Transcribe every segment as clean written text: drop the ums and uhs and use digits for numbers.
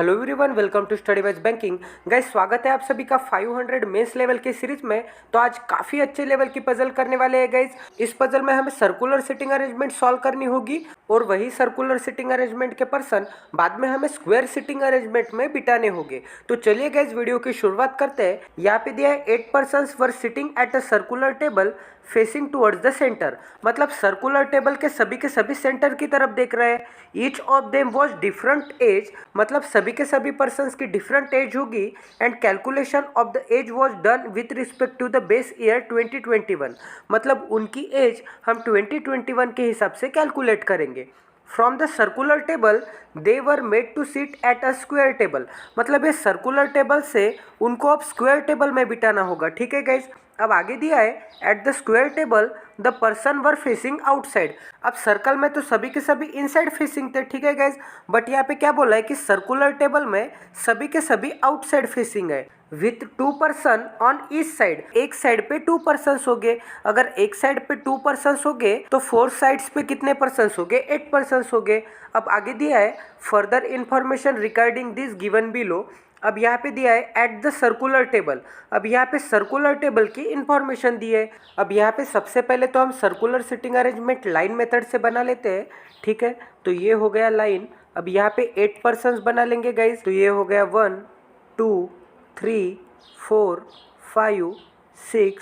Hello everyone, welcome to Study Wise Banking. Guys, स्वागत है आप सभी का 500 मेंस लेवल के सीरीज में। तो आज काफ़ी अच्छे लेवल की पजल करने वाले हैं गाइस। इस पजल में हमें सर्कुलर सिटिंग अरेंजमेंट सॉल्व करनी होगी और वही सर्कुलर सिटिंग अरेंजमेंट के पर्सन बाद में हमें स्क्वायर सिटिंग अरेंजमेंट में बिठाने होंगे। तो चलिए गाइस, वीडियो की शुरुआत करते हैं। यहाँ पे दिया है 8 persons were sitting at a circular table facing towards the centre. मतलब सर्कुलर टेबल के सभी सेंटर की तरफ देख रहे हैं। Each of them was different age, मतलब सभी के सभी पर्सन्स की डिफरेंट एज होगी। And calculation of the age was done with respect to the base year 2021। मतलब उनकी एज हम 2021 के हिसाब से कैलकुलेट करेंगे। From the circular table they were made to sit at a square table. मतलब ये सर्कुलर टेबल से उनको अब स्क्वायर टेबल में बिठाना होगा। ठीक है गाइज, अब आगे दिया है at the square table the person were facing outside. अब सर्कल में तो सभी के सभी इनसाइड फेसिंग थे। ठीक है गाइज, बट यहाँ पे क्या बोला है कि सर्कुलर टेबल में सभी के सभी आउटसाइड फेसिंग है with 2 person on each side. एक साइड पे 2 पर्सन हो गए। अगर एक साइड पे 2 पर्सन हो गए तो 4 साइड्स पे कितने पर्सन हो गए? 8 पर्सन हो गए। अब आगे दिया है further information regarding this given below. अब यहाँ पे दिया है एट द सर्कुलर टेबल। अब यहाँ पे सर्कुलर टेबल की इंफॉर्मेशन दी है। अब यहाँ पे सबसे पहले तो हम circular sitting arrangement line method से बना लेते हैं। ठीक है, तो ये हो गया लाइन। अब यहाँ पे 8 पर्सन बना लेंगे गाइज। तो ये हो गया 1 2 3 4 5 6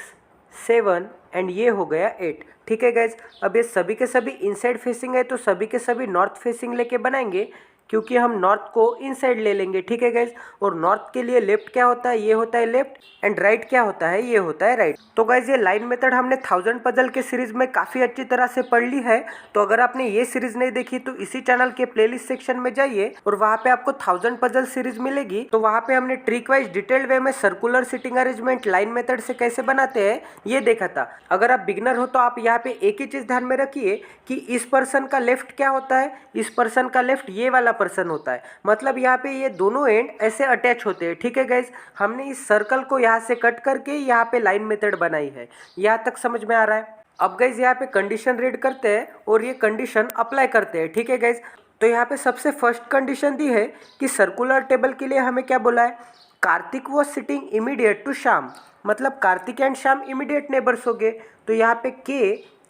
7 एंड ये हो गया 8। ठीक है गाइज, अब ये सभी के सभी इनसाइड फेसिंग है तो सभी के सभी नॉर्थ फेसिंग लेके बनाएंगे, क्योंकि हम नॉर्थ को इनसाइड ले लेंगे। ठीक है गाइज, और नॉर्थ के लिए लेफ्ट क्या होता है? ये होता है लेफ्ट। एंड राइट क्या होता है? ये होता है राइट। तो गाइज, ये लाइन मेथड हमने 1000 पजल के सीरीज में काफ़ी अच्छी तरह से पढ़ ली है। तो अगर आपने ये सीरीज नहीं देखी तो इसी चैनल के प्लेलिस्ट सेक्शन में जाइए और वहाँ पे आपको 1000 पजल सीरीज मिलेगी। तो वहाँ पे हमने ट्रिक वाइज डिटेल्ड वे में circular sitting arrangement line method से कैसे बनाते हैं ये देखा था। अगर आप बिगनर हो तो आप यहाँ पे एक ही चीज़ ध्यान में रखिए कि इस पर्सन का लेफ्ट क्या होता है, इस पर्सन का लेफ्ट ये वाला पर्सन होता है। मतलब यहाँ पे ये दोनों एंड ऐसे अटैच होते हैं। ठीक है गाइज, हमने इस सर्कल को यहाँ से कट करके यहाँ पे लाइन मेथड बनाई है। यहाँ तक समझ में आ रहा है? अब गाइज यहाँ पे कंडीशन रीड करते हैं और ये कंडीशन अप्लाई करते हैं। ठीक है गाइज, तो यहाँ पे सबसे फर्स्ट कंडीशन दी है कि सर्कुलर टेबल के लिए हमें क्या बोला है? Kartik was sitting immediate to Shyam. मतलब Kartik and Shyam immediate neighbours हो गए। तो यहाँ पे के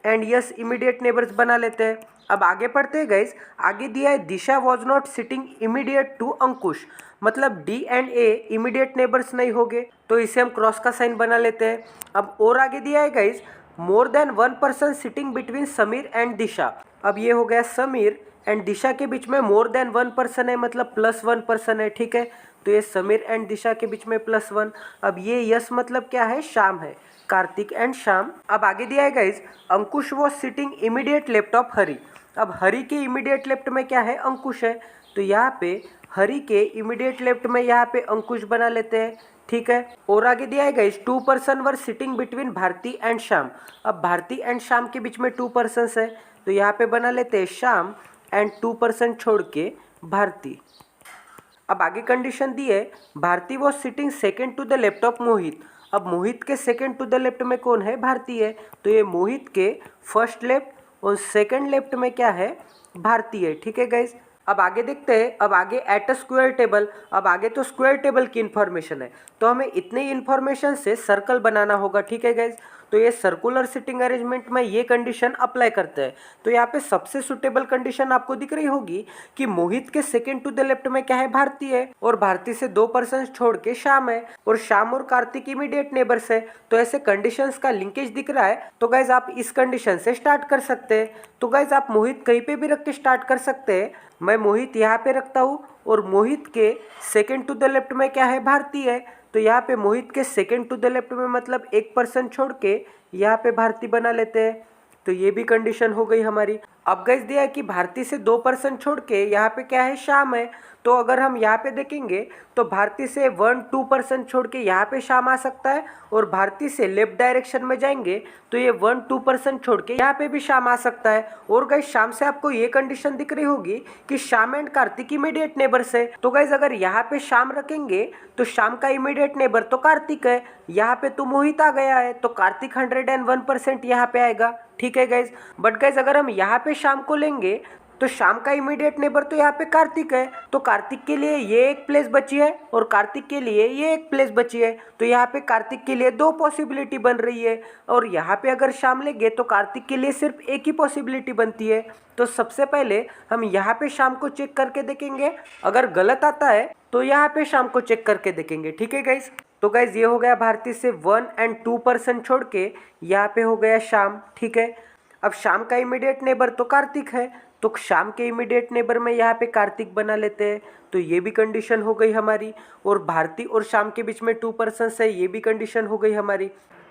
एंड यस इमीडिएट नेबर्स बना लेते हैं। अब आगे पढ़ते हैं गाइज। आगे दिया है Disha was not sitting immediate to Ankush. मतलब D and A immediate neighbours नहीं हो गए, तो इसे हम क्रॉस का साइन बना लेते हैं। अब और आगे दिया है guys more than 1 person sitting between Sameer and Disha. अब ये हो गया समीर एंड दिशा के बीच में मोर देन 1 पर्सन है, मतलब +1 पर्सन है। ठीक है, तो ये समीर एंड दिशा के बीच में +1। अब ये यस मतलब क्या है? श्याम है, कार्तिक एंड श्याम। अब आगे दिया है guys Ankush was sitting immediate left of Hari. अब हरी के इमीडिएट लेफ्ट में क्या है? अंकुश है। तो यहाँ पे हरी के इमीडिएट लेफ्ट में यहाँ पे अंकुश बना लेते हैं। ठीक है, और आगे दिया है guys 2 person were sitting between Bharti and Shyam. अब भारती एंड श्याम के बीच में 2 पर्सन है, तो यहाँ पे बना लेते हैं श्याम एंड 2 पर्सन छोड़ के भारती। अब आगे कंडीशन दी है Bharti was sitting second to the left of Mohit. अब मोहित के सेकेंड टू द लेफ्ट में कौन है? भारती है। तो ये मोहित के फर्स्ट लेफ्ट और सेकेंड लेफ्ट में क्या है? भारती है। ठीक है गाइज, अब आगे देखते हैं। अब आगे एट अ स्क्वायर टेबल। अब आगे तो स्क्वायर टेबल की इन्फॉर्मेशन है, तो हमें इतनी इन्फॉर्मेशन से सर्कल बनाना होगा। ठीक है गाइज, तो ये सर्कुलर सिटिंग अरेंजमेंट में ये कंडीशन अप्लाई करते हैं। तो यहाँ पे सबसे सुटेबल कंडीशन आपको दिख रही होगी कि मोहित के सेकेंड टू द लेफ्ट में क्या है? भारती है, और भारती से 2 पर्सन छोड़ के श्याम है, और श्याम और कार्तिक इमीडिएट नेबर्स है। तो ऐसे कंडीशंस का लिंकेज दिख रहा है, तो गाइज आप इस कंडीशन से स्टार्ट कर सकते हैं। तो गाइज आप मोहित कहीं पे भी रख के स्टार्ट कर सकते हैं। मैं मोहित यहाँ पे रखता हूँ और मोहित के सेकेंड टू द लेफ्ट में क्या है? भारती है। तो यहाँ पे मोहित के सेकेंड टू द लेफ्ट में मतलब 1 पर्सन छोड़ के यहाँ पे भारती बना लेते हैं। तो ये भी कंडीशन हो गई हमारी। अब गाइस दिया है कि भारती से 2 पर्सन छोड़ के यहाँ पे क्या है? श्याम है। तो अगर हम यहाँ पे देखेंगे तो भारती से 1-2 पर्सन छोड़ के यहाँ पे श्याम आ सकता है, और भारती से लेफ्ट डायरेक्शन में जाएंगे तो ये 1-2 पर्सन छोड़ के यहाँ पे भी श्याम आ सकता है। और गाइस श्याम से आपको ये कंडीशन दिख रही होगी कि Shyam and Kartik immediate neighbours है। तो गाइस अगर यहाँ पे श्याम रखेंगे तो श्याम का इमीडिएट नेबर तो कार्तिक है। यहाँ पे तो मोहित आ गया है, तो कार्तिक 101% यहाँ पे आएगा। ठीक है गाइज, बट गाइज अगर हम यहाँ पे श्याम को लेंगे तो शाम का इमीडिएट नेबर तो यहाँ पे कार्तिक है, तो कार्तिक के लिए ये एक प्लेस बची है और कार्तिक के लिए ये एक प्लेस बची है। तो यहाँ पे कार्तिक के लिए दो पॉसिबिलिटी बन रही है और यहाँ पे अगर शाम लेंगे तो कार्तिक के लिए सिर्फ एक ही पॉसिबिलिटी बनती है। तो सबसे पहले हम यहाँ पे शाम को चेक करके देखेंगे, अगर गलत आता है तो यहाँ पे शाम को चेक करके देखेंगे। ठीक है गाइज, तो गाइज ये हो गया भारती से 1 और 2% छोड़ के यहाँ पे हो गया शाम। ठीक है, अब शाम का इमीडिएट नेबर तो कार्तिक है, तो शाम के इमीडिएट नेबर में यहाँ पे कार्तिक बना लेते हैं। तो ये भी कंडीशन हो गई हमारी, और भारती और शाम के बीच में 2% है, ये भी कंडीशन हो गई हमारी।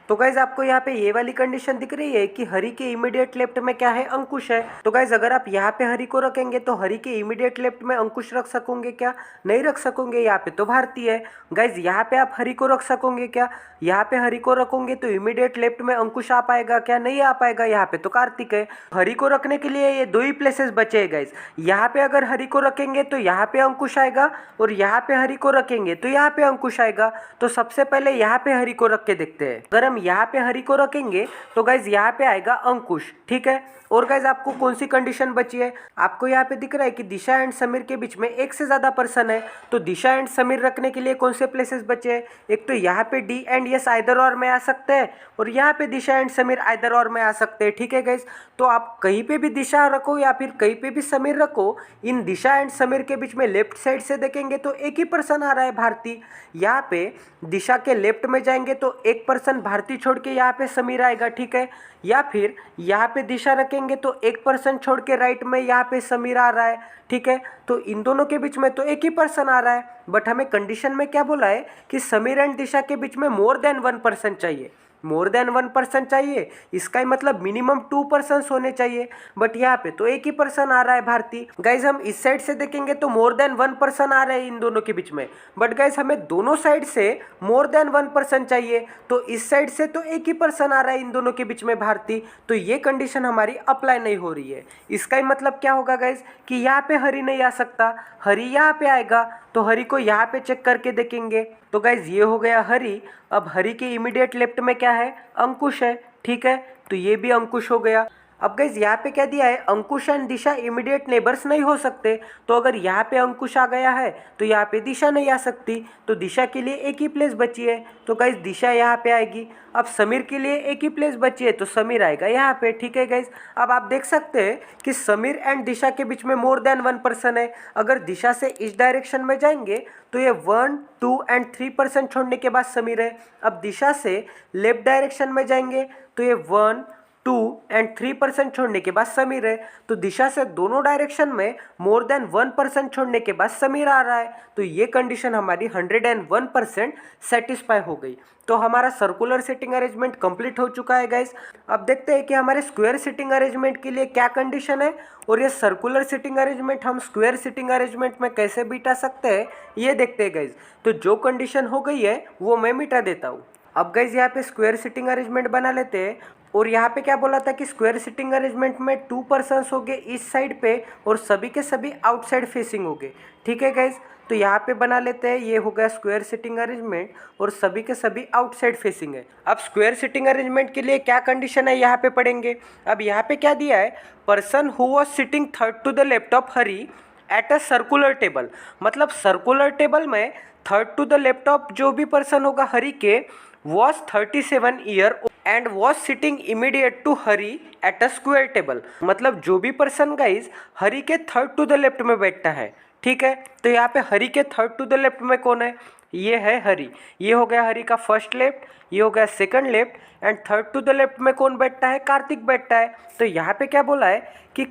तो गाइज आपको यहाँ पे ये वाली कंडीशन दिख रही है कि हरि के इमीडिएट लेफ्ट में क्या है, अंकुश है। तो गाइज अगर आप यहाँ पे हरि को रखेंगे तो हरि के इमीडिएट लेफ्ट में अंकुश रख सकोगे क्या? नहीं रख सकोगे, यहाँ पे तो भारती है। गाइज यहाँ पे आप हरि को रख सकोगे क्या? यहाँ पे हरि को रखोगे तो इमीडिएट लेफ्ट में अंकुश आ पाएगा क्या? नहीं आ पाएगा, यहाँ पे तो कार्तिक है। हरि को रखने के लिए ये दो ही प्लेसेस बचे हैं गाइज। यहाँ पे अगर हरि को रखेंगे तो यहाँ पे अंकुश आएगा, और यहाँ पे हरि को रखेंगे तो यहाँ पे अंकुश आएगा। तो सबसे पहले यहाँ पे हरि को रख के देखते हैं। अगर हम यहाँ पे हरि को रखेंगे तो गाइज यहाँ पे आएगा अंकुश। ठीक है, और गाइज आपको कौन सी कंडीशन बची है? आपको यहाँ पे दिख रहा है कि दिशा एंड समीर के बीच में एक से ज्यादा पर्सन है। तो दिशा एंड समीर रखने के लिए कौन से प्लेसेस बचे हैं? एक तो यहाँ पे डी एंड यस आइदर और में आ सकते हैं, और यहाँ पे दिशा एंड समीर आइदर और में आ सकते हैं। ठीक है गाइज, तो आप कहीं पे भी दिशा रखो या फिर कहीं पे भी समीर रखो, इन दिशा एंड समीर के बीच में लेफ्ट साइड से देखेंगे तो एक ही पर्सन आ रहा है, भारती। यहाँ पे दिशा के लेफ्ट में जाएंगे तो एक पर्सन भारती छोड़ के यहाँ पे समीर आएगा। ठीक है, या फिर यहाँ पे दिशा रखेंगे तो एक पर्सन छोड़ के राइट में यहाँ पे समीर आ रहा है। ठीक है, तो इन दोनों के बीच में तो एक ही पर्सन आ रहा है, बट हमें कंडीशन में क्या बोला है कि समीर एंड दिशा के बीच में मोर देन 1% चाहिए। मोर देन 1% चाहिए, इसका ही मतलब मिनिमम 2% होने चाहिए, बट यहाँ पे तो एक ही पर्सन आ रहा है, भारती। गाइज हम इस साइड से देखेंगे तो मोर देन 1% आ रहा है इन दोनों के बीच में, बट गाइज हमें दोनों साइड से मोर देन 1% चाहिए। तो इस साइड से तो एक ही पर्सन आ रहा है इन दोनों के बीच में, भारती। तो ये कंडीशन हमारी अप्लाई नहीं हो रही है। इसका ही मतलब क्या होगा गाइज कि यहाँ पे हरि नहीं आ सकता, हरि यहाँ पे आएगा। तो हरि को यहाँ पे चेक करके देखेंगे। तो गाइज ये हो गया हरि। अब हरि के इमीडिएट लेफ्ट में क्या है? अंकुश है। ठीक है, तो ये भी अंकुश हो गया। अब गाइज यहाँ पे क्या दिया है? अंकुश एंड दिशा इमीडिएट नेबर्स नहीं हो सकते। तो अगर यहाँ पे अंकुश आ गया है तो यहाँ पे दिशा नहीं आ सकती, तो दिशा के लिए एक ही प्लेस बची है, तो गाइज दिशा यहाँ पे आएगी। अब समीर के लिए एक ही प्लेस बची है, तो समीर आएगा यहाँ पे। ठीक है गाइज, अब आप देख सकते हैं कि समीर एंड दिशा के बीच में मोर देन 1% है। अगर दिशा से इस डायरेक्शन में जाएंगे तो ये 1, 2 और 3% छोड़ने के बाद समीर है। अब दिशा से लेफ्ट डायरेक्शन में जाएंगे तो ये 1, 2 और 3% छोड़ने के बाद समीर है। तो दिशा से दोनों डायरेक्शन में मोर देन 1% छोड़ने के बाद समीर आ रहा है। तो ये कंडीशन हमारी 101% सेटिस्फाई हो गई। तो हमारा सर्कुलर सीटिंग अरेंजमेंट कंप्लीट हो चुका है गाइज। अब देखते हैं कि हमारे स्क्वायर सीटिंग अरेंजमेंट के लिए क्या कंडीशन है, और ये सर्कुलर सीटिंग अरेंजमेंट हम स्क्वायर सीटिंग अरेंजमेंट में कैसे बिठा सकते हैं, ये देखते हैं गाइज। तो जो कंडीशन हो गई है वो मैं मिटा देता हूँ। अब गाइज यहाँ पे स्क्वायर सीटिंग अरेंजमेंट बना लेते हैं, और यहाँ पे क्या बोला था कि स्क्वायर सीटिंग अरेंजमेंट में 2 पर्सन्स हो गए इस साइड पे और सभी के सभी आउटसाइड फेसिंग हो गए। ठीक है गाइज, तो यहाँ पे बना लेते हैं। ये हो गया स्क्वायर सीटिंग अरेंजमेंट और सभी के सभी आउटसाइड फेसिंग है। अब स्क्वायर सीटिंग अरेंजमेंट के लिए क्या कंडीशन है यहाँ पे पढ़ेंगे। अब यहाँ पे क्या दिया है? Person who was sitting third to the left of Hari at a circular table, मतलब सर्कुलर टेबल में third to the left of जो भी पर्सन होगा हरि के was 37 year and was sitting immediate to Hari at a square table, मतलब जो भी person guys Hari के थर्ड टू द लेफ्ट में बैठता है। ठीक है, तो यहाँ पे हरि के थर्ड टू द लेफ्ट में कौन है? ये है हरि। ये हो गया हरि का फर्स्ट लेफ्ट, ये हो गया second left, and third to the left में कौन बैठता है? कार्तिक बैठता है। तो यहाँ पे क्या बोला है कि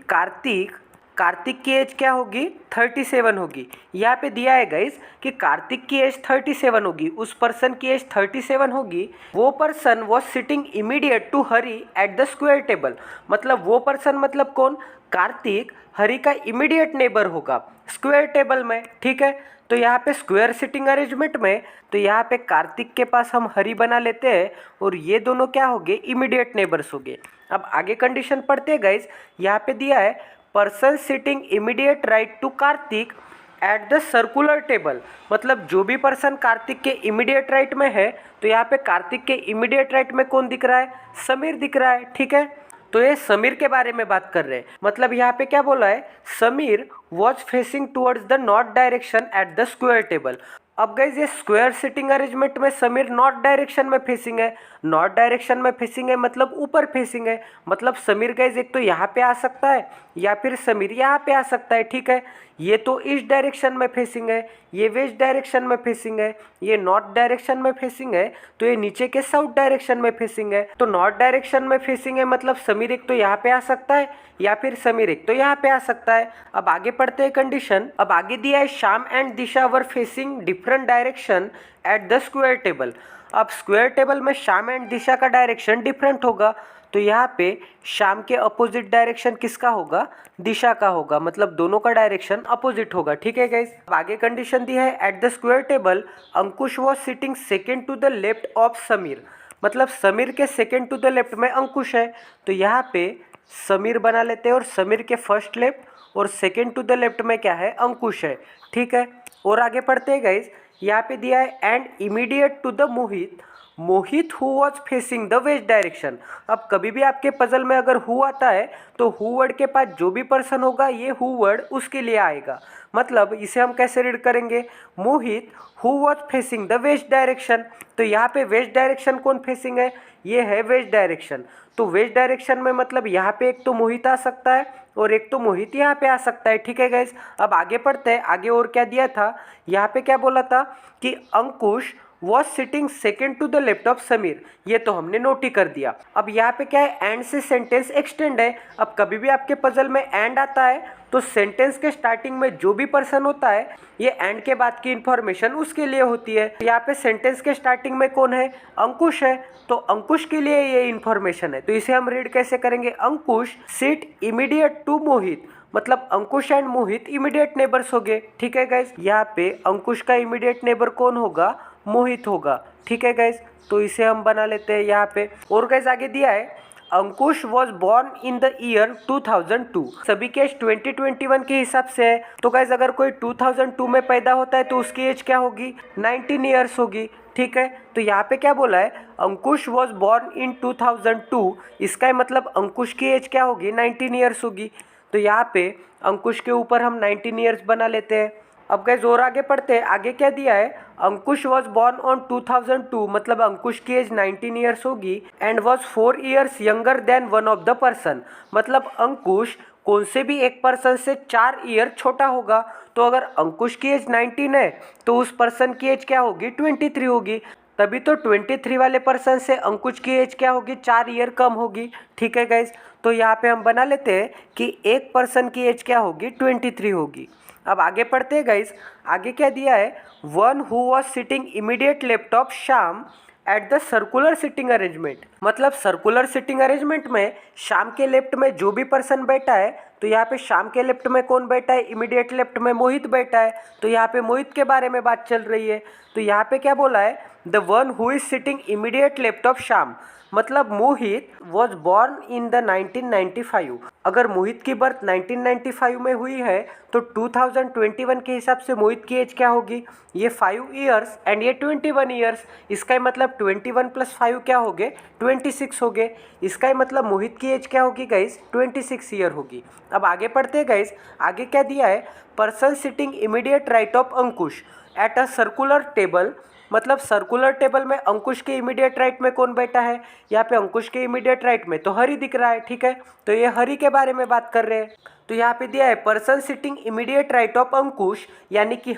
कार्तिक की एज क्या होगी? 37 होगी। यहाँ पे दिया है गाइज कि कार्तिक की एज 37 होगी, उस पर्सन की एज 37 होगी। वो person was sitting immediate to Hari at the square table, मतलब वो पर्सन मतलब कौन? कार्तिक हरि का इमीडिएट नेबर होगा स्क्वायर टेबल में। ठीक है, तो यहाँ पे स्क्वायर सिटिंग अरेंजमेंट में तो यहाँ पे कार्तिक के पास हम हरि बना लेते हैं, और ये दोनों क्या हो गए? इमीडिएट नेबर्स हो गए। अब आगे कंडीशन पढ़ते हैं गाइज। यहाँ पे दिया है person sitting immediate right to Kartik at the circular table, मतलब जो भी पर्सन कार्तिक के इमीडिएट राइट में है, तो यहाँ पे कार्तिक के इमीडिएट राइट में कौन दिख रहा है? समीर दिख रहा है। ठीक है, तो ये समीर के बारे में बात कर रहे हैं। मतलब यहाँ पे क्या बोला है, Sameer was facing towards the north direction at the square table. अब गाइज ये स्क्वायर सिटिंग अरेंजमेंट में समीर नॉर्थ डायरेक्शन में फेसिंग है। नॉर्थ डायरेक्शन में फेसिंग है मतलब ऊपर फेसिंग है। मतलब समीर गाइज एक तो यहाँ पे आ सकता है या फिर समीर यहाँ पे आ सकता है, ठीक है। ये तो ईस्ट डायरेक्शन में फेसिंग है, ये वेस्ट डायरेक्शन में फेसिंग है, ये नॉर्थ डायरेक्शन में फेसिंग है, तो ये नीचे के साउथ डायरेक्शन में फेसिंग है। तो नॉर्थ डायरेक्शन में फेसिंग है मतलब समीर एक तो यहाँ पे आ सकता है या फिर समीर एक तो यहाँ पे आ सकता है। अब आगे पढ़ते हैं कंडीशन। अब आगे दिया है Shyam and Disha were facing different direction at the square table. अब स्क्वायर टेबल में श्याम एंड दिशा का डायरेक्शन डिफरेंट होगा, तो यहाँ पे श्याम के अपोजिट डायरेक्शन किसका होगा, दिशा का होगा। मतलब दोनों का डायरेक्शन अपोजिट होगा, ठीक है गाइस। अब आगे कंडीशन दी है at the square table Ankush was sitting second to the left of Sameer. मतलब समीर के सेकेंड टू द लेफ्ट में अंकुश है, तो यहाँ पे समीर बना लेते हैं और समीर के फर्स्ट लेफ्ट और सेकेंड टू द लेफ्ट में क्या है, अंकुश है, ठीक है। और आगे पढ़ते हैं गाइस, यहाँ पे दिया है and immediate to the Mohit, Mohit who was facing the west direction. अब कभी भी आपके पजल में अगर हु आता है तो हु वर्ड के पास जो भी पर्सन होगा ये हु वर्ड उसके लिए आएगा। मतलब इसे हम कैसे रीड करेंगे, Mohit who was facing the west direction. तो यहाँ पे वेस्ट डायरेक्शन कौन फेसिंग है, ये है वेस्ट डायरेक्शन। तो वेस्ट डायरेक्शन में मतलब यहाँ पे एक तो मोहित आ सकता है और एक तो मोहित यहाँ पे आ सकता है, ठीक है गाइज। अब आगे पढ़ते हैं, आगे और क्या दिया था, यहाँ पे क्या बोला था कि Ankush was sitting second to the left of Sameer, ये तो हमने नोट ही कर दिया। अब यहाँ पे क्या है, एंड से सेंटेंस एक्सटेंड है। अब कभी भी आपके पजल में एंड आता है तो सेंटेंस के स्टार्टिंग में जो भी पर्सन होता है ये एंड के बाद की इंफॉर्मेशन उसके लिए होती है। यहाँ पे सेंटेंस के स्टार्टिंग में कौन है, अंकुश है, तो अंकुश के लिए ये इंफॉर्मेशन है। तो इसे हम रीड कैसे करेंगे, अंकुश सिट इमीडिएट टू मोहित। मतलब अंकुश एंड मोहित इमीडिएट नेबर्स हो गए, ठीक है गाइज। यहाँ पे अंकुश का इमीडिएट नेबर कौन होगा, मोहित होगा, ठीक है गाइज। तो इसे हम बना लेते हैं यहाँ पे। और गाइज आगे दिया है Ankush was born in the year 2002। सभी के एज 2021 के हिसाब से है। तो गाइज अगर कोई 2002 में पैदा होता है तो उसकी एज क्या होगी, 19 ईयर्स होगी, ठीक है। तो यहाँ पे क्या बोला है, अंकुश वॉज बॉर्न इन 2002, इसका मतलब अंकुश की एज क्या होगी, 19 ईयर्स होगी। तो यहाँ पे अंकुश के ऊपर हम 19 ईयर्स बना लेते हैं। अब गाइस और आगे पढ़ते हैं, आगे क्या दिया है, अंकुश वॉज बॉर्न ऑन 2002, मतलब अंकुश की एज 19 ईयर्स होगी and was 4 years younger than one of the person. मतलब अंकुश कौन से भी एक पर्सन से 4 ईयर छोटा होगा। तो अगर अंकुश की एज 19 है तो उस पर्सन की एज क्या होगी, 23 होगी। तभी तो 23 वाले पर्सन से अंकुश की एज क्या होगी, 4 ईयर कम होगी, ठीक है गाइज। तो यहाँ पे हम बना लेते हैं कि एक पर्सन की एज क्या होगी, 23 होगी। अब आगे पढ़ते हैं गाइज, आगे क्या दिया है, one who was sitting immediate left of Shyam eight the circular sitting arrangement. मतलब सर्कुलर सिटिंग अरेंजमेंट में श्याम के लेफ्ट में जो भी पर्सन बैठा है, तो यहाँ पे श्याम के लेफ्ट में कौन बैठा है, इमीडिएट लेफ्ट में मोहित बैठा है। तो यहाँ पे मोहित के बारे में बात चल रही है। तो यहाँ पे क्या बोला है, the one who is sitting immediate left of Shyam. मतलब मोहित वॉज बॉर्न इन द 1995। अगर मोहित की बर्थ 1995 में हुई है तो 2021 के हिसाब से मोहित की एज क्या होगी, ये 5 ईयर्स एंड ये 21 ईयर्स। इसका ही मतलब 21 + 5 क्या हो गए, 26 हो गए। इसका ही मतलब मोहित की एज क्या होगी गाइज, 26 ईयर होगी। अब आगे पढ़ते हैं गाइज, आगे क्या दिया है, person sitting immediate right of Ankush at a circular table. मतलब सर्कुलर टेबल में अंकुश के इमीडिएट राइट में कौन बैठा है, यहाँ पे अंकुश के इमीडिएट राइट में तो हरि दिख रहा है, ठीक है। तो ये हरि के बारे में बात कर रहे हैं। तो यहाँ पे दिया है person sitting immediate right of Ankush, यानी कि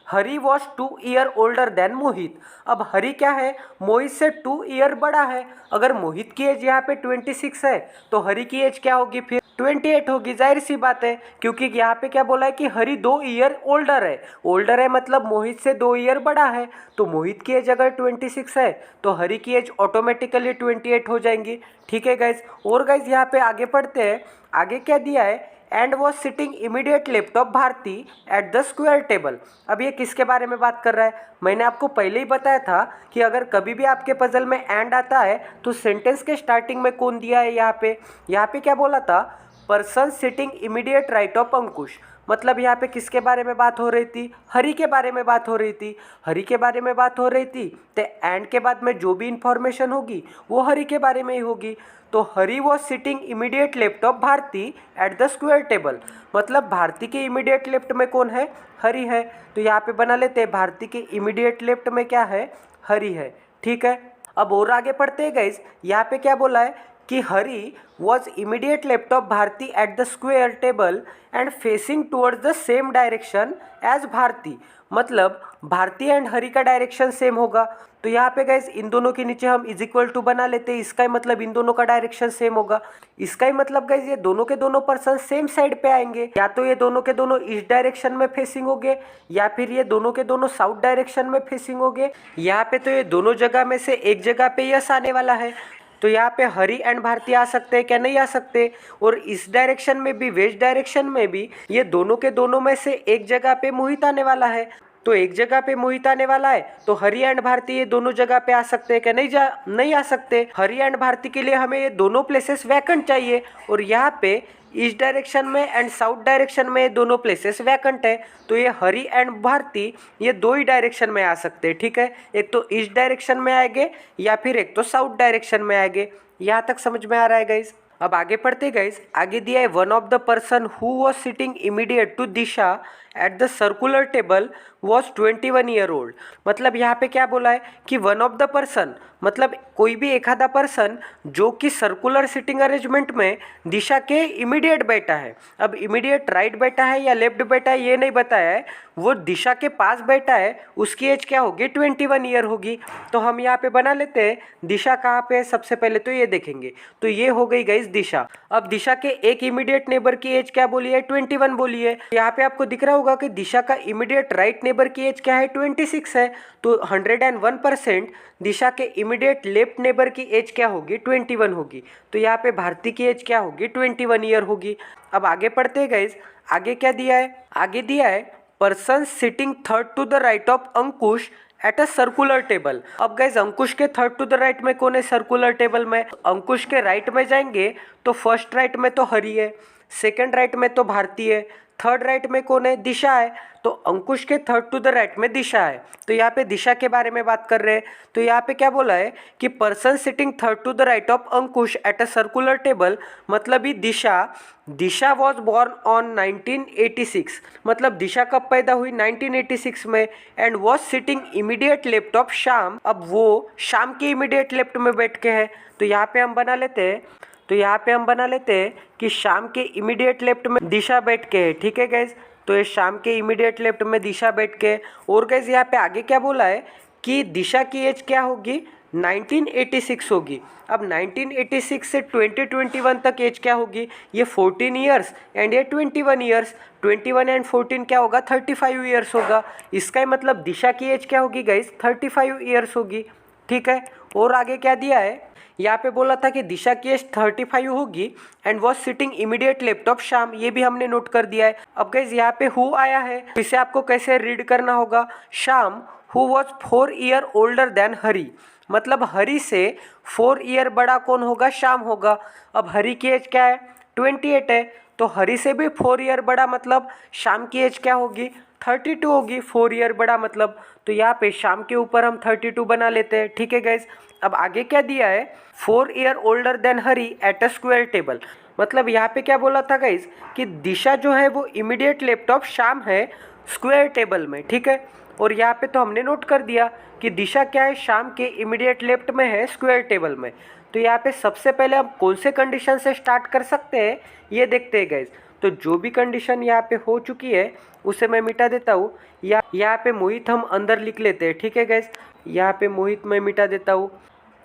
Hari was 2 year older than Mohit. अब हरि क्या है, मोहित से 2 ईयर बड़ा है। अगर मोहित की एज यहाँ पे 26 है तो हरि की एज क्या होगी, फिर 28 होगी। जाहिर सी बात है, क्योंकि यहाँ पे क्या बोला है कि हरि 2 ईयर ओल्डर है मतलब मोहित से 2 ईयर बड़ा है। तो मोहित की एज अगर 26 है तो हरि की एज ऑटोमेटिकली 28 हो जाएंगी, ठीक है गाइज। और गाइज यहाँ पे आगे पढ़ते हैं, आगे क्या दिया है, and was sitting immediate left of Bharti at the square table. अब ये किसके बारे में बात कर रहा है, मैंने आपको पहले ही बताया था कि अगर कभी भी आपके पजल में एंड आता है तो सेंटेंस के स्टार्टिंग में कौन दिया है, यहाँ पे क्या बोला था, person sitting immediate right of Ankush. मतलब यहाँ पे किसके बारे में बात हो रही थी, हरी के बारे में बात हो रही थी। हरी के बारे में बात हो रही थी तो एंड के बाद में जो भी इंफॉर्मेशन होगी वो हरी के बारे में ही होगी। तो Hari was sitting immediate left of Bharti at the square table. मतलब भारती के इमीडिएट लेफ्ट में कौन है, हरी है। तो यहाँ पे बना लेते हैं भारती के इमीडिएट लेफ्ट में क्या है, हरी है। ठीक है, अब और आगे पढ़ते हैं गाइस। यहाँ पे क्या बोला है कि Hari was immediate left of Bharti at the square table and facing towards the same direction as Bharti. मतलब भारती एंड हरी का डायरेक्शन सेम होगा। तो यहाँ पे गाइस इन दोनों के नीचे हम इज इक्वल टू बना लेते हैं। इसका ही मतलब इन दोनों का डायरेक्शन सेम होगा। इसका ही मतलब गाइस ये दोनों के दोनों पर्सन सेम साइड पे आएंगे। या तो ये दोनों के दोनों ईस्ट डायरेक्शन में फेसिंग होंगे या फिर ये दोनों के दोनों साउथ डायरेक्शन में फेसिंग होंगे। यहाँ पे तो ये दोनों जगह में से एक जगह पे यस आने वाला है। तो यहाँ पे हरी एंड भारती आ सकते हैं क्या, नहीं आ सकते। और इस डायरेक्शन में भी वेस्ट डायरेक्शन में भी ये दोनों के दोनों में से एक जगह पे मोहित आने वाला है। तो एक जगह पे मोहित आने वाला है तो हरी एंड भारती ये दोनों जगह पे आ सकते हैं क्या, नहीं आ सकते। हरी एंड भारती के लिए हमें ये दोनों प्लेसेस वैकेंट चाहिए और यहाँ पे ईस्ट डायरेक्शन में एंड साउथ डायरेक्शन में दोनों प्लेसेस वैकेंट है। तो ये हरी एंड भारती ये दो ही डायरेक्शन में आ सकते हैं। ठीक है, एक तो ईस्ट डायरेक्शन में आएंगे या फिर एक तो साउथ डायरेक्शन में आएंगे। यहाँ तक समझ में आ रहा है गाइज। अब आगे पढ़ते गाइज। आगे दिया है one of the person who was sitting immediate to Disha at the circular table was 21 year old. मतलब यहाँ पे क्या बोला है कि वन ऑफ द पर्सन मतलब कोई भी एक आधा पर्सन जो कि सर्कुलर सिटिंग अरेंजमेंट में दिशा के इमीडिएट बैठा है। अब इमीडिएट राइट बैठा है या लेफ्ट बैठा है ये नहीं बताया है, वो दिशा के पास बैठा है, उसकी एज क्या होगी, 21 ईयर होगी। तो हम यहाँ पे बना लेते हैं दिशा कहाँ पे है। सबसे पहले तो ये देखेंगे तो ये हो गई गाइस दिशा। अब दिशा के एक इमीडिएट नेबर की एज क्या बोली है, 21 बोली है। यहाँ पे आपको दिख रहा होगा कि दिशा का इमीडिएट राइट नेबर की एज क्या है, 26 है। तो 101% दिशा के इमीडिएट लेफ्ट नेबर की एज क्या होगी, 21 होगी। तो यहाँ पे भारती की एज क्या होगी, 21 ईयर होगी। अब आगे पढ़ते हैं गाइस। आगे क्या दिया है, आगे दिया है person sitting third to the right of Ankush at a circular table. अब गाइज अंकुश के थर्ड टू द राइट में कौन है सर्कुलर टेबल में, अंकुश के राइट में जाएंगे तो फर्स्ट राइट में तो हरी है, सेकंड राइट में तो भारती है, थर्ड राइट में कौन है, दिशा है। तो अंकुश के थर्ड टू द राइट में दिशा है। तो यहाँ पे दिशा के बारे में बात कर रहे हैं। तो यहाँ पे क्या बोला है कि person sitting third to the right of Ankush at a circular table. मतलब ही दिशा वॉज बॉर्न ऑन 1986। मतलब दिशा कब पैदा हुई, 1986 में। And was sitting immediate left of Shyam. अब वो श्याम के इमीडिएट लेफ्ट में बैठ के है। तो यहाँ पे हम बना लेते हैं कि शाम के इमीडिएट लेफ्ट में दिशा बैठ के है। ठीक है गैस, तो ये शाम के इमीडिएट लेफ्ट में दिशा बैठ के। और गैस यहाँ पे आगे क्या बोला है कि दिशा की एज क्या होगी, 1986 होगी। अब 1986 से 2021 तक एज क्या होगी, ये 14 ईयर्स एंड ये 21 ईयर्स। 21 एंड 14 क्या होगा, 35 ईयर्स होगा। इसका ही मतलब दिशा की एज क्या होगी गाइस, 35 ईयर्स होगी। ठीक है, और आगे क्या दिया है, यहाँ पे बोला था कि दिशा की एज 35 होगी and was sitting immediate left of Shyam. ये भी हमने नोट कर दिया है। अब गाइस यहाँ पे हु आया है, इसे आपको कैसे रीड करना होगा, Shyam who was 4 year older than Hari. मतलब हरी से 4 ईयर बड़ा कौन होगा, श्याम होगा। अब हरी की एज क्या है, 28 है। तो हरी से भी 4 ईयर बड़ा मतलब श्याम की एज क्या होगी, 32 होगी। 4 ईयर बड़ा मतलब, तो यहाँ पे श्याम के ऊपर हम 32 बना लेते हैं। ठीक है गाइज, अब आगे क्या दिया है, 4 year older than Hari eight a square table. मतलब यहाँ पे क्या बोला था गाइज कि दिशा जो है वो इमीडिएट लेफ्ट ऑफ श्याम है स्क्वायर टेबल में। ठीक है, और यहाँ पे तो हमने नोट कर दिया कि दिशा क्या है, श्याम के इमीडिएट लेफ्ट में है स्क्वायर टेबल में। तो यहाँ पे सबसे पहले हम कौन से कंडीशन से स्टार्ट कर सकते हैं ये देखते हैं गाइज। तो जो भी कंडीशन यहाँ पे हो चुकी है उसे मैं मिटा देता हूँ। यहाँ पे मोहित हम अंदर लिख लेते हैं। ठीक है गैस, यहाँ पे मोहित मैं मिटा देता हूँ।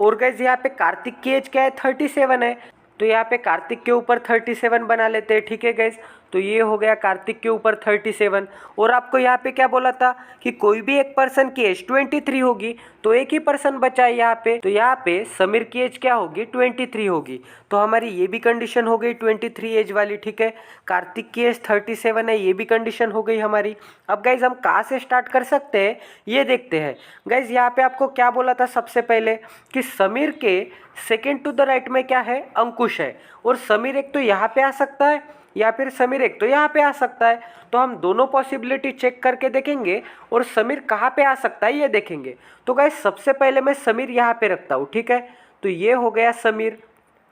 और गैस यहाँ पे कार्तिक की एज क्या है, 37 है। तो यहाँ पे कार्तिक के ऊपर 37 बना लेते हैं। ठीक है गैस, तो ये हो गया कार्तिक के ऊपर 37। और आपको यहाँ पे क्या बोला था कि कोई भी एक पर्सन की एज 23 होगी, तो एक ही पर्सन बचा है यहाँ पे। तो यहाँ पे समीर की एज क्या होगी, 23 होगी। तो हमारी ये भी कंडीशन हो गई 23 एज वाली। ठीक है, कार्तिक की एज 37 है, ये भी कंडीशन हो गई हमारी। अब गाइज हम कहाँ से स्टार्ट कर सकते हैं ये देखते हैं। गाइज यहाँ पे आपको क्या बोला था सबसे पहले कि समीर के सेकेंड टू द राइट में क्या है, अंकुश है। और समीर एक तो यहाँ पे आ सकता है या फिर समीर 1 तो यहाँ पे आ सकता है। तो हम दोनों पॉसिबिलिटी चेक करके देखेंगे और समीर कहाँ पे आ सकता है ये देखेंगे। तो गाइस सबसे पहले मैं समीर यहाँ पे रखता हूँ, ठीक है। तो ये हो गया समीर।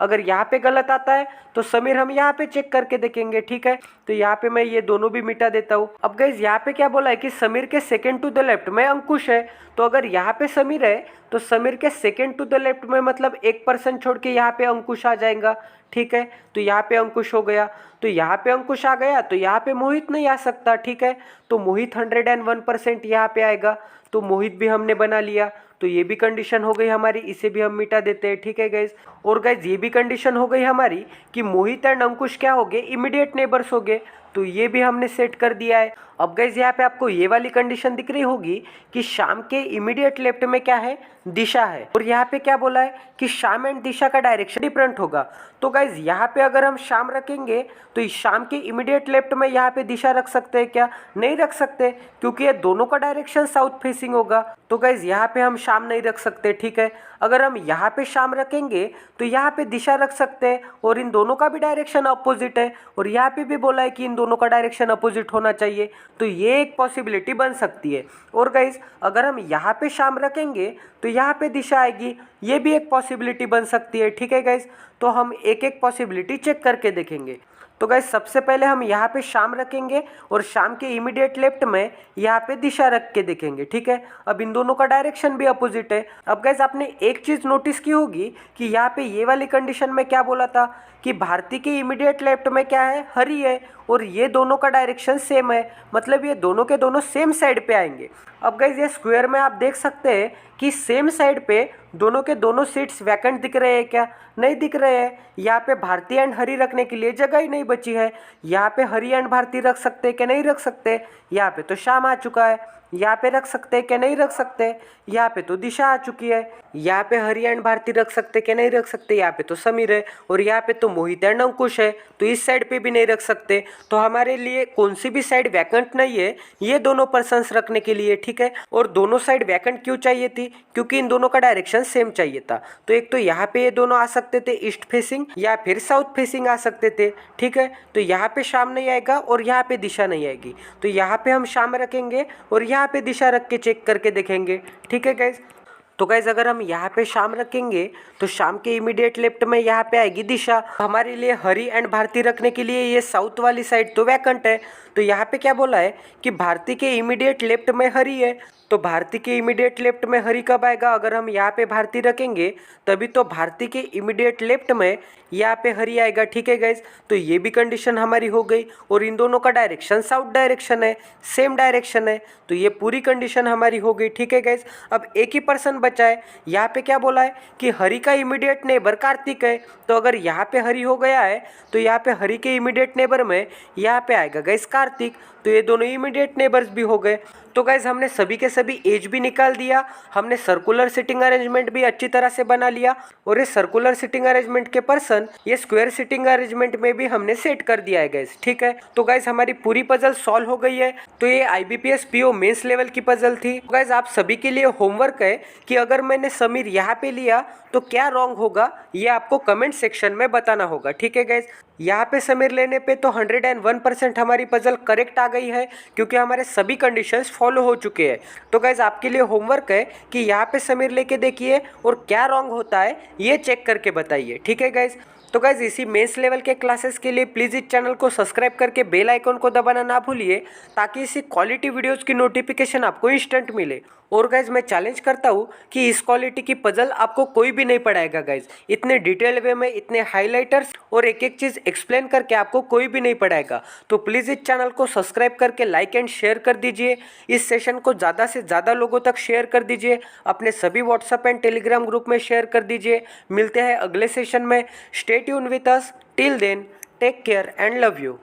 अगर यहाँ पे गलत आता है तो समीर हम यहाँ पे चेक करके देखेंगे, ठीक है। तो यहाँ पे मैं ये दोनों भी मिटा देता हूँ। अब गाइस यहाँ पे क्या बोला है कि समीर के सेकंड टू द लेफ्ट में अंकुश है। तो अगर यहाँ पे समीर है तो समीर के सेकंड टू द लेफ्ट में मतलब 1% छोड़ के यहाँ पे अंकुश आ जाएगा, ठीक है। तो यहाँ पे अंकुश हो गया। तो यहाँ पे अंकुश आ गया तो यहाँ पे मोहित नहीं आ सकता, ठीक है। तो मोहित 101% यहाँ पे आएगा। तो मोहित भी हमने बना लिया। तो ये भी कंडीशन हो गई हमारी, इसे भी हम मिटा देते हैं, ठीक है गाइज। और गाइज ये भी कंडीशन हो गई हमारी कि मोहित एंड अंकुश क्या हो गए, इमीडिएट नेबर्स हो गए। तो ये भी हमने सेट कर दिया है। अब गाइज यहाँ पे आपको ये वाली कंडीशन दिख रही होगी कि शाम के इमीडिएट लेफ्ट में क्या है, दिशा है। और यहाँ पे क्या बोला है कि शाम एंड दिशा का डायरेक्शन डिफरेंट होगा। तो गाइज यहाँ पे अगर हम शाम रखेंगे तो इस शाम के इमीडिएट लेफ्ट में यहाँ पे दिशा रख सकते हैं क्या, नहीं रख सकते, क्योंकि ये दोनों का डायरेक्शन साउथ फेसिंग होगा। तो गाइज यहाँ पे हम शाम नहीं रख सकते, ठीक है। अगर हम यहाँ पे शाम रखेंगे तो यहाँ पे दिशा रख सकते हैं और इन दोनों का भी डायरेक्शन अपोजिट है। और यहाँ पे भी बोला है कि इन दोनों का डायरेक्शन अपोजिट होना चाहिए। तो ये एक पॉसिबिलिटी बन सकती है। और गाइज अगर हम यहाँ पे शाम रखेंगे तो यहाँ पे दिशा आएगी, ये भी एक पॉसिबिलिटी बन सकती है, ठीक है गाइज। तो हम एक एक पॉसिबिलिटी चेक करके देखेंगे। तो गाइज सबसे पहले हम यहाँ पे शाम रखेंगे और शाम के इमीडिएट लेफ्ट में यहाँ पे दिशा रख के देखेंगे, ठीक है। अब इन दोनों का डायरेक्शन भी अपोजिट है। अब गाइज आपने एक चीज़ नोटिस की होगी कि यहाँ पे ये वाली कंडीशन में क्या बोला था कि भारती के इमीडिएट लेफ्ट में क्या है, हरी है। और ये दोनों का डायरेक्शन सेम है, मतलब ये दोनों के दोनों सेम साइड पे आएंगे। अब गाइज ये स्क्वायर में आप देख सकते हैं कि सेम साइड पे दोनों के दोनों सीट्स वैकेंट दिख रहे हैं क्या, नहीं दिख रहे हैं। यहाँ पे भारती एंड हरी रखने के लिए जगह ही नहीं बची है। यहाँ पे हरी एंड भारती रख सकते क्या, नहीं रख सकते। यहाँ पे तो शाम आ चुका है। यहाँ पे रख सकते क्या, नहीं रख सकते। यहाँ पे तो दिशा आ चुकी है। यहाँ पे हरी एंड भारती रख सकते क्या, नहीं रख सकते। यहाँ पे तो समीर है और यहाँ पे तो मोहित एंड अंकुश है। तो इस साइड पे भी नहीं रख सकते। तो हमारे लिए कौन सी भी साइड वैकेंट नहीं है ये दोनों पर्सन्स रखने के लिए, ठीक है। और दोनों साइड वैकेंट क्यों चाहिए थी, क्योंकि इन दोनों का डायरेक्शन सेम चाहिए था। तो एक तो यहाँ पे ये दोनों आ सकते थे ईस्ट फेसिंग या फिर साउथ फेसिंग आ सकते थे, ठीक है। तो यहाँ पे शाम नहीं आएगा और यहाँ पे दिशा नहीं आएगी। तो यहाँ पे हम शाम रखेंगे और यहाँ पे दिशा रख के चेक करके देखेंगे, ठीक है गाइज। तो गाइज अगर हम यहाँ पे शाम रखेंगे तो शाम के इमीडिएट लेफ्ट में यहाँ पे आएगी दिशा। हमारे लिए हरी एंड भारती रखने के लिए ये साउथ वाली साइड तो वैकेंट है। तो यहाँ पे क्या बोला है कि भारती के इमीडिएट लेफ्ट में हरी है। तो भारती के इमीडिएट लेफ्ट में हरी कब आएगा, अगर हम यहाँ पे भारती रखेंगे तभी तो भारती के इमीडिएट लेफ्ट में यहाँ पे हरी आएगा, ठीक है गाइज। तो ये भी कंडीशन हमारी हो गई। और इन दोनों का डायरेक्शन साउथ डायरेक्शन है, सेम डायरेक्शन है। तो ये पूरी कंडीशन हमारी हो गई, ठीक है गाइज। अब एक ही पर्सन बचा है। यहाँ पे क्या बोला है कि हरी का इमीडिएट नेबर कार्तिक है। तो अगर यहाँ पे हरी हो गया है तो यहाँ पे हरी के इमीडिएट नेबर में यहाँ पे आएगा गाइज कार्तिक। तो ये दोनों इमीडिएट नेबर्स भी हो गए। तो गाइज हमने सभी के सभी एज भी निकाल दिया, हमने सर्कुलर सिटिंग अरेंजमेंट भी अच्छी तरह से बना लिया। और ये सर्कुलर सिटिंग अरेंजमेंट के पर्सन ये स्क्वायर सिटिंग अरेंजमेंट में भी हमने सेट कर दिया है गाइज, ठीक है। तो गाइज हमारी पूरी पजल सॉल्व हो गई है। तो ये IBPS PO मेंस लेवल की पजल थी। तो गाइज आप सभी के लिए होमवर्क है कि अगर मैंने समीर यहाँ पे लिया तो क्या रॉन्ग होगा ये आपको कमेंट सेक्शन में बताना होगा, ठीक है गाइज। यहाँ पे समीर लेने पे तो 101% हमारी पजल करेक्ट आ गई है, क्योंकि हमारे सभी कंडीशंस फॉलो हो चुके हैं। तो गाइज आपके लिए होमवर्क है कि यहाँ पे समीर लेके देखिए और क्या रॉन्ग होता है ये चेक करके बताइए, ठीक है गाइज। तो गाइज इसी मेंस लेवल के क्लासेस के लिए प्लीज़ इस चैनल को सब्सक्राइब करके बेल आइकन को दबाना ना भूलिए, ताकि इसी क्वालिटी वीडियोस की नोटिफिकेशन आपको इंस्टेंट मिले। और गाइज मैं चैलेंज करता हूँ कि इस क्वालिटी की पजल आपको कोई भी नहीं पढ़ाएगा गाइज। इतने डिटेल वे में इतने हाईलाइटर्स और एक एक चीज़ एक्सप्लेन करके आपको कोई भी नहीं पढ़ाएगा। तो प्लीज़ इस चैनल को सब्सक्राइब करके लाइक एंड शेयर कर दीजिए। इस सेशन को ज़्यादा से ज़्यादा लोगों तक शेयर कर दीजिए, अपने सभी व्हाट्सएप एंड टेलीग्राम ग्रुप में शेयर कर दीजिए। मिलते हैं अगले सेशन में। Stay tune with us, till then take care and love you.